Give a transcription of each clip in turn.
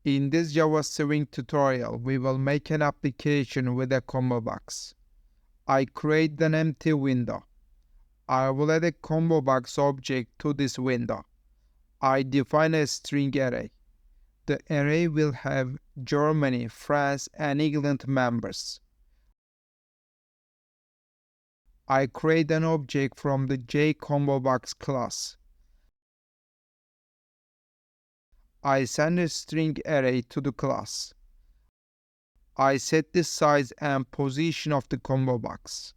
In this Java Swing tutorial, we will make an application with a combo box. I create an empty window. I will add a combo box object to this window. I define a string array. The array will have Germany, France, and England members. I create an object from the JComboBox class. I send a string array to the class. I set the size and position of the combo box.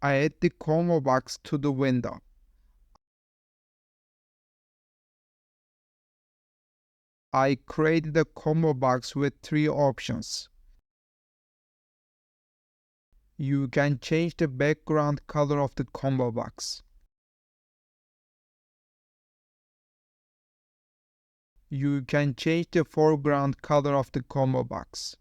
I add the combo box to the window. I created a combo box with 3 options. You can change the background color of the combo box. You can change the foreground color of the combo box.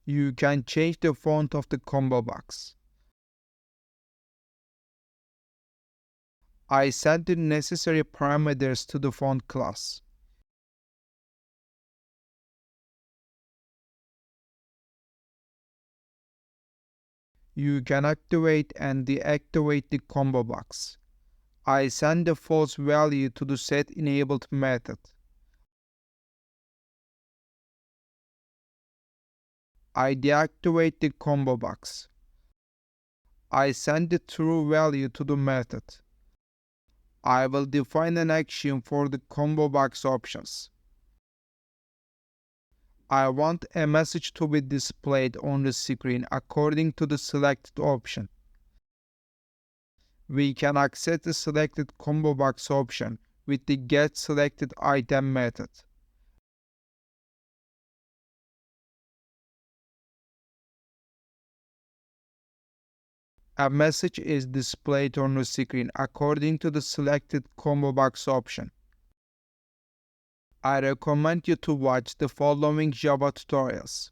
You can change the font of the combo box. I set the necessary parameters to the font class. You can activate and deactivate the combo box. I send the false value to the setEnabled method. I deactivate the combo box. I send the true value to the method. I will define an action for the combo box options. I want a message to be displayed on the screen according to the selected option. We can access the selected combo box option with the getSelectedItem method. A message is displayed on the screen according to the selected combo box option. I recommend you to watch the following Java tutorials.